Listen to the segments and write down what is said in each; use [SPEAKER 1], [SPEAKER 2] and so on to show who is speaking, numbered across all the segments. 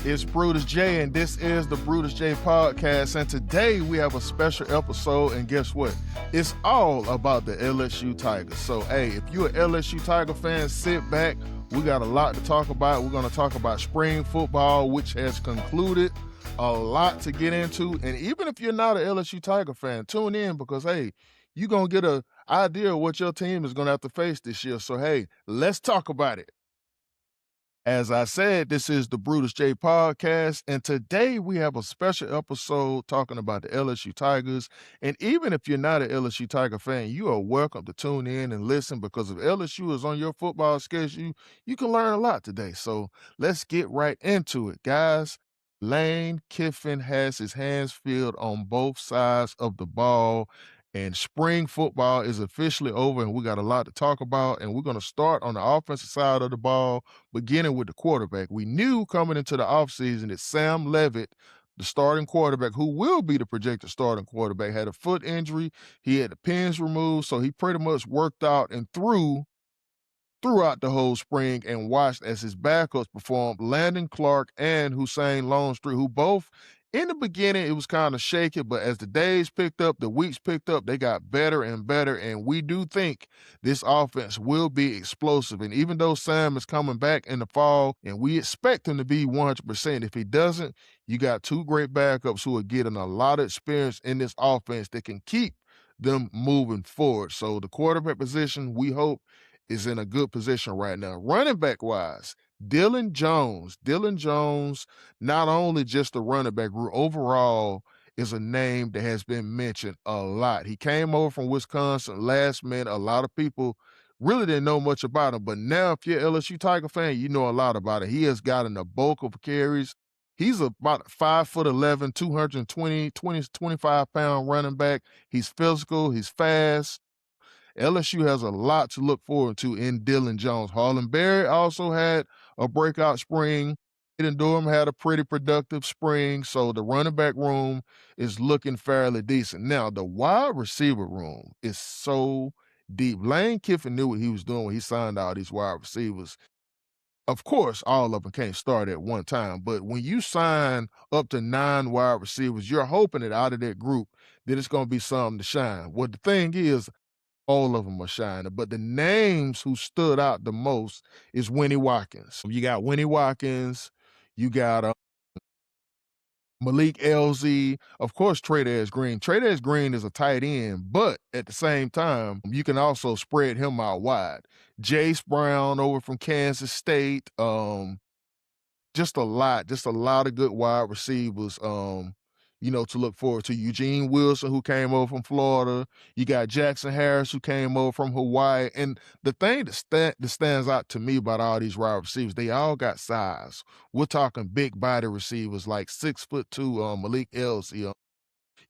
[SPEAKER 1] It's Brutus J, and this is the Brutus J podcast. And today we have a special episode, and guess what? It's all about the LSU Tigers. So, hey, if you're an LSU Tiger fan, sit back. We got a lot to talk about. We're going to talk about spring football, which has concluded. A lot to get into. And even if you're not an LSU Tiger fan, tune in because, hey, you're going to get an idea of what your team is going to have to face this year. So, hey, let's talk about it. As I said, this is the Brutus J podcast, and today we have a special episode talking about the LSU Tigers. And even if you're not an LSU Tiger fan, you are welcome to tune in and listen because if LSU is on your football schedule, you can learn a lot today. So let's get right into it, guys. Lane Kiffin has his hands filled on both sides of the ball. And spring football is officially over, and we got a lot to talk about. And we're going to start on the offensive side of the ball, beginning with the quarterback. We knew coming into the offseason that Sam Levitt, the starting quarterback, who will be the projected starting quarterback, had a foot injury. He had the pins removed, so he pretty much worked out and throughout the whole spring and watched as his backups performed, Landon Clark and Hussein Longstreet, who both in the beginning it was kind of shaky, but as the days picked up, the weeks picked up, they got better and better. And we do think this offense will be explosive. And even though Sam is coming back in the fall and we expect him to be 100%, if he doesn't, you got two great backups who are getting a lot of experience in this offense that can keep them moving forward. So the quarterback position, we hope, is in a good position right now. Running back wise, Dylan Jones. Dylan Jones, not only just a running back, overall is a name that has been mentioned a lot. He came over from Wisconsin last minute. A lot of people really didn't know much about him, but now if you're an LSU Tiger fan, you know a lot about it. He has gotten a bulk of carries. He's about 5'11", 25-pound running back. He's physical. He's fast. LSU has a lot to look forward to in Dylan Jones. Harlan Berry also had a breakout spring. Aiden Durham had a pretty productive spring, so the running back room is looking fairly decent. Now, the wide receiver room is so deep. Lane Kiffin knew what he was doing when he signed all these wide receivers. Of course, all of them can't start at one time, but when you sign up to 9 wide receivers, you're hoping that out of that group that it's going to be something to shine. Well, the thing is, all of them are shining, but the names who stood out the most is Winnie Watkins. You got Winnie Watkins, you got Malik Elzy, of course, Trey Green. Trey Green is a tight end, but at the same time, you can also spread him out wide. Jace Brown over from Kansas State, just a lot of good wide receivers, to look forward to. Eugene Wilson, who came over from Florida. You got Jackson Harris, who came over from Hawaii. And the thing that stands out to me about all these wide receivers, they all got size. We're talking big body receivers like 6'2", Malik Elsie.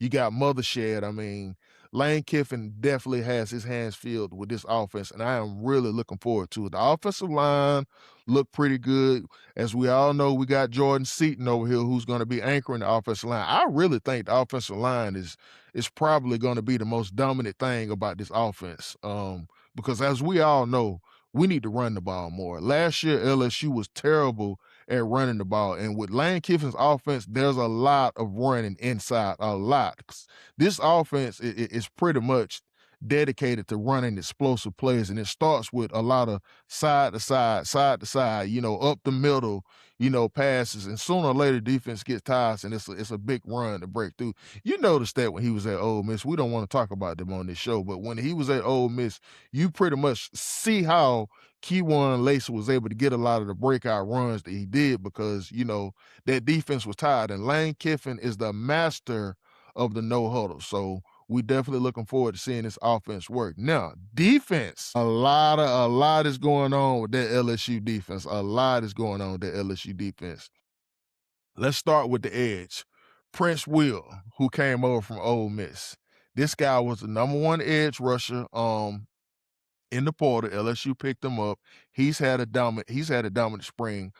[SPEAKER 1] You got Mothershed. I mean, Lane Kiffin definitely has his hands filled with this offense, and I am really looking forward to it. The offensive line looked pretty good. As we all know, we got Jordan Seaton over here who's going to be anchoring the offensive line. I really think the offensive line is probably going to be the most dominant thing about this offense because as we all know, we need to run the ball more. Last year, LSU was terrible at running the ball. And with Lane Kiffin's offense, there's a lot of running inside, a lot. This offense is pretty much dedicated to running explosive plays, and it starts with a lot of side to side, up the middle, passes. And sooner or later, defense gets tired, and it's a big run to break through. You noticed that when he was at Ole Miss. We don't want to talk about them on this show, but when he was at Ole Miss, you pretty much see how Keywan Lacer was able to get a lot of the breakout runs that he did because, that defense was tired. And Lane Kiffin is the master of the no huddle. So we definitely looking forward to seeing this offense work. Now, defense, a lot is going on with that LSU defense. A lot is going on with that LSU defense. Let's start with the edge. Prince Will, who came over from Ole Miss. This guy was the number one edge rusher in the portal. LSU picked him up. He's had a dominant spring.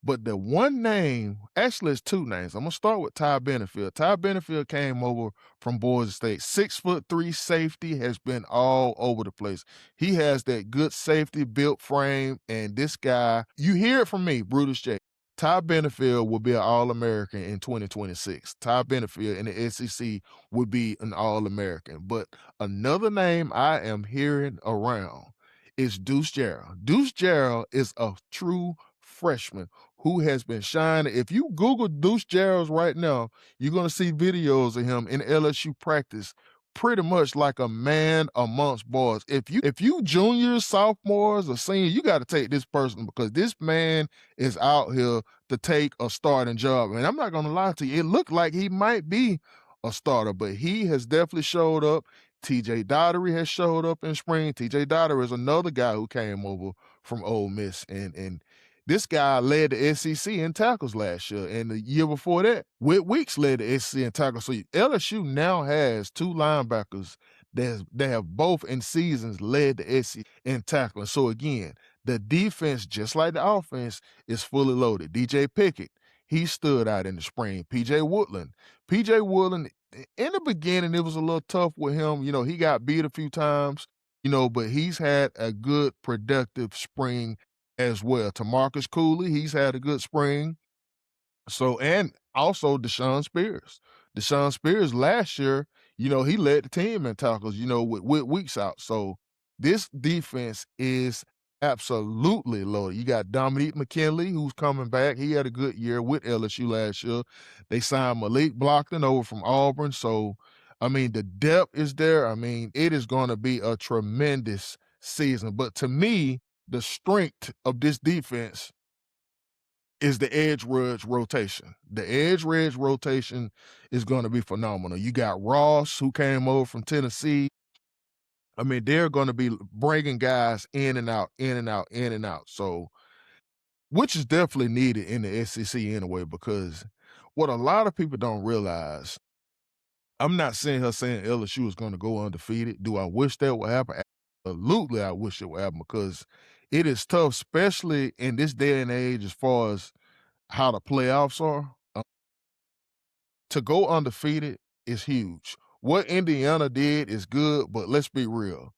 [SPEAKER 1] But the one name, actually it's two names. I'm gonna start with Ty Benefield. Ty Benefield came over from Boise State. 6'3" safety, has been all over the place. He has that good safety built frame, and this guy, you hear it from me, Brutus J. Ty Benefield will be an All-American in 2026. Ty Benefield in the SEC would be an All-American. But another name I am hearing around is Deuce Gerald. Deuce Gerald is a true freshman who has been shining. If you Google Deuce Gerald right now, you're going to see videos of him in LSU practice pretty much like a man amongst boys. If you juniors, sophomores, or seniors, you got to take this person because this man is out here to take a starting job. And I'm not gonna lie to you, it looked like he might be a starter, but he has definitely showed up. TJ Dottery has showed up in spring. TJ Dottery is another guy who came over from Ole Miss, and this guy led the SEC in tackles last year, and the year before that, Whit Weeks led the SEC in tackles. So LSU now has two linebackers that have both in seasons led the SEC in tackling. So again, the defense, just like the offense, is fully loaded. DJ Pickett, he stood out in the spring. PJ Woodland, in the beginning, it was a little tough with him. He got beat a few times, but he's had a good, productive spring as well. Tamarcus Cooley, he's had a good spring. So, and also Deshaun Spears. Deshaun Spears last year, he led the team in tackles, with weeks out. So this defense is absolutely loaded. You got Dominique McKinley, who's coming back. He had a good year with LSU last year. They signed Malik Blockton over from Auburn. So, I mean, the depth is there. I mean, it is going to be a tremendous season. But to me, the strength of this defense is the edge rush rotation. The edge rush rotation is going to be phenomenal. You got Ross, who came over from Tennessee. I mean, they're going to be bringing guys in and out, in and out, in and out. So, which is definitely needed in the SEC anyway, because what a lot of people don't realize, I'm not saying LSU is going to go undefeated. Do I wish that would happen? Absolutely, I wish it would happen because it is tough, especially in this day and age, as far as how the playoffs are. To go undefeated is huge. What Indiana did is good, but let's be real.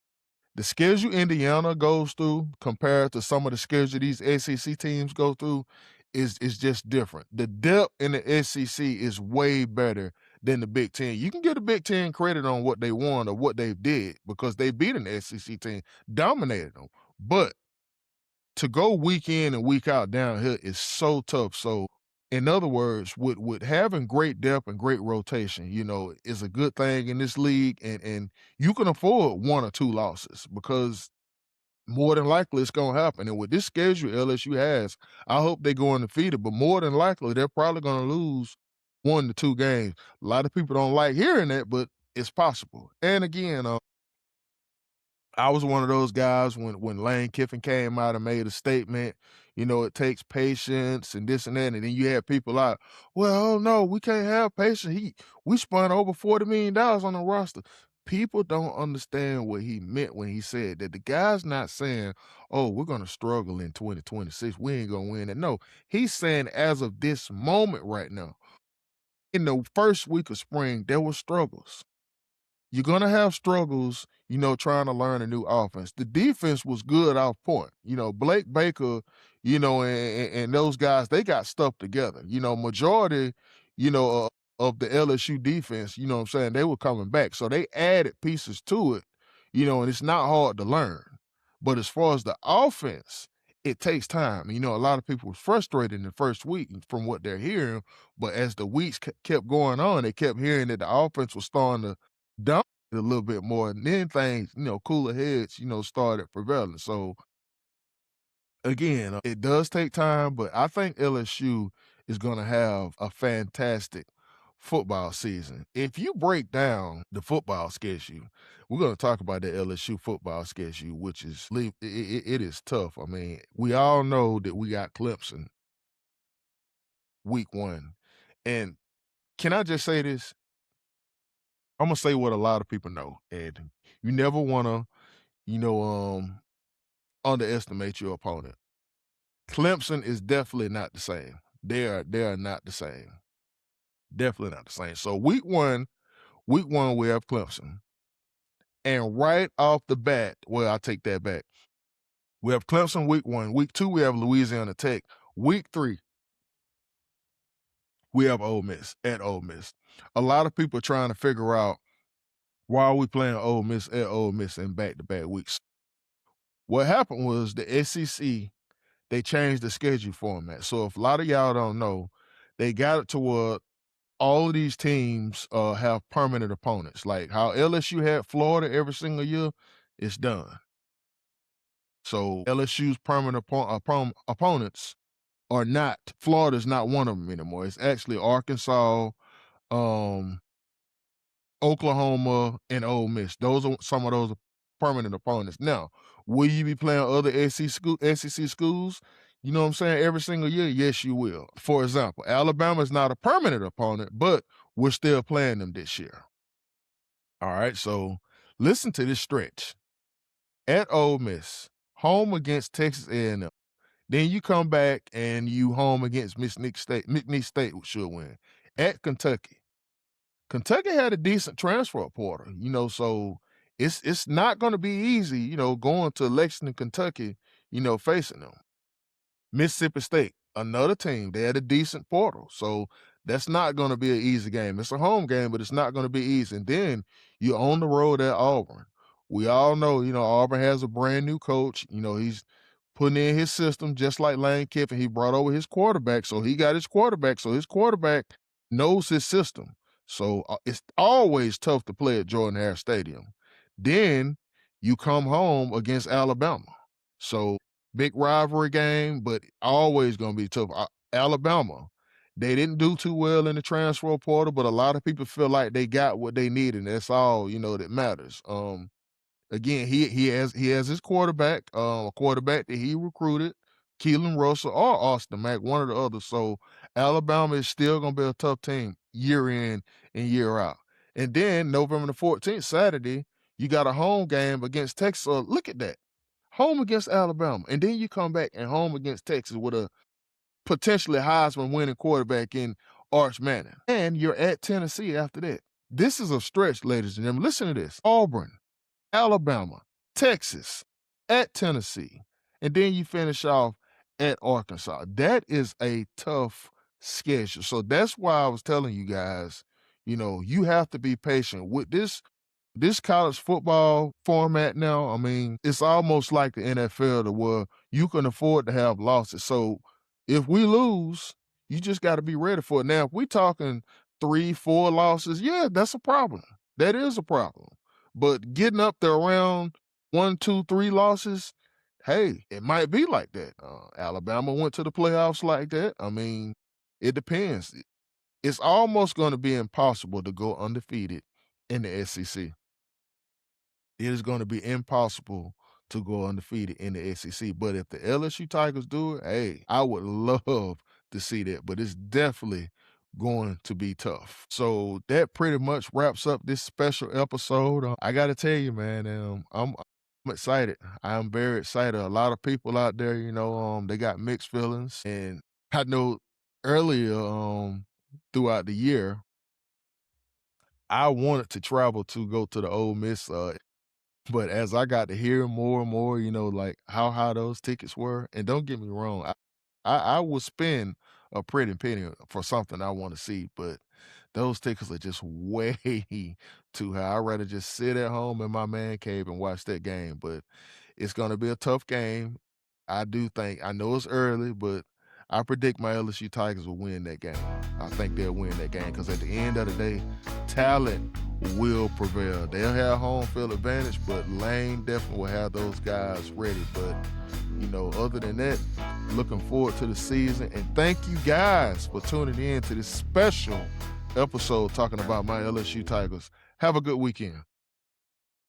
[SPEAKER 1] The schedule Indiana goes through compared to some of the schedule these SEC teams go through is just different. The depth in the SEC is way better than the Big Ten. You can give the Big Ten credit on what they won or what they did because they beat an SEC team, dominated them. But to go week in and week out down here is so tough. So, in other words, with having great depth and great rotation, is a good thing in this league, and you can afford one or two losses because more than likely it's gonna happen. And with this schedule LSU has, I hope they go undefeated, but more than likely they're probably gonna lose 1 to 2 games. A lot of people don't like hearing that, but it's possible. And again, I was one of those guys when Lane Kiffin came out and made a statement, it takes patience and this and that. And then you have people out, well, no, we can't have patience. We spent over $40 million on the roster. People don't understand what he meant when he said that. The guy's not saying, oh, we're gonna struggle in 2026. We ain't gonna win it. No, he's saying as of this moment right now, in the first week of spring, there were struggles. You're gonna have struggles, trying to learn a new offense. The defense was good off point. Blake Baker, and those guys, they got stuff together. Majority, of the LSU defense, you know what I'm saying, they were coming back. So they added pieces to it, and it's not hard to learn. But as far as the offense, it takes time. A lot of people were frustrated in the first week from what they're hearing, but as the weeks kept going on, they kept hearing that the offense was starting to dominate a little bit more, and then things, cooler heads, started prevailing. So again, it does take time, but I think LSU is going to have a fantastic football season. If you break down the football schedule, we're going to talk about the LSU football schedule, which is it is tough. I mean, we all know that we got Clemson week 1, and can I just say this? I'm gonna say what a lot of people know, and you never want to, you know, um, underestimate your opponent. Clemson is definitely not the same. They are not the same. Definitely not the same. So week one we have Clemson. And right off the bat, well, I take that back. We have Clemson week 1. Week 2, we have Louisiana Tech. Week 3, We have Ole Miss at Ole Miss. A lot of people are trying to figure out why are we playing Ole Miss at Ole Miss in back-to-back weeks. What happened was the SEC, they changed the schedule format. So if a lot of y'all don't know, they got it to where all of these teams have permanent opponents. Like how LSU had Florida every single year, it's done. So LSU's permanent opponents are not Florida's not one of them anymore. It's actually Arkansas, um, Oklahoma, and Ole Miss. Those are some of those permanent opponents. Now, will you be playing other SEC schools? You know what I'm saying? Every single year, yes, you will. For example, Alabama is not a permanent opponent, but we're still playing them this year. All right, so listen to this stretch. At Ole Miss, home against Texas A&M. Then you come back and you home against Miss Nick State. McNeese State should win. At Kentucky. Kentucky had a decent transfer portal, so it's not going to be easy, going to Lexington, Kentucky, facing them. Mississippi State, another team, they had a decent portal, so that's not going to be an easy game. It's a home game, but it's not going to be easy. And then you're on the road at Auburn. We all know, Auburn has a brand new coach. He's putting in his system just like Lane Kiffin. He brought over his quarterback, so he got his quarterback. So his quarterback knows his system. So it's always tough to play at Jordan Hare Stadium. Then you come home against Alabama. So big rivalry game, but always going to be tough. Alabama, they didn't do too well in the transfer portal, but a lot of people feel like they got what they needed, and that's all that matters. Again, he has his quarterback, a quarterback that he recruited, Keelan Russell or Austin Mack, one or the other. So Alabama is still going to be a tough team year in and year out. And then November the 14th, Saturday, you got a home game against Texas. So look at that. Home against Alabama. And then you come back and home against Texas with a potentially Heisman winning quarterback in Arch Manning. And you're at Tennessee after that. This is a stretch, ladies and gentlemen. Listen to this. Auburn, Alabama, Texas, at Tennessee, and then you finish off at Arkansas. That is a tough schedule. So that's why I was telling you guys, you have to be patient with this college football format now. I mean, it's almost like the NFL to where you can afford to have losses. So if we lose, you just got to be ready for it. Now, if we talking 3, 4 losses, yeah, that's a problem. That is a problem. But getting up there around 1, 2, 3 losses, hey, it might be like that. Alabama went to the playoffs like that. I mean, it depends. It's almost going to be impossible to go undefeated in the SEC. It is going to be impossible to go undefeated in the SEC. But if the LSU Tigers do it, hey, I would love to see that. But it's definitely going to be tough. So that pretty much wraps up this special episode. I got to tell you, man, I'm excited. I'm very excited. A lot of people out there, they got mixed feelings. And I know earlier throughout the year, I wanted to travel to go to the Ole Miss but as I got to hear more and more, like how high those tickets were, and don't get me wrong, I would spend a pretty penny for something I want to see, but those tickets are just way too high. I'd rather just sit at home in my man cave and watch that game. But it's going to be a tough game. I know it's early, but I predict my LSU Tigers will win that game. I think they'll win that game because at the end of the day, talent will prevail. They'll have home field advantage, but Lane definitely will have those guys ready. But, other than that, looking forward to the season. And thank you guys for tuning in to this special episode talking about my LSU Tigers. Have a good weekend.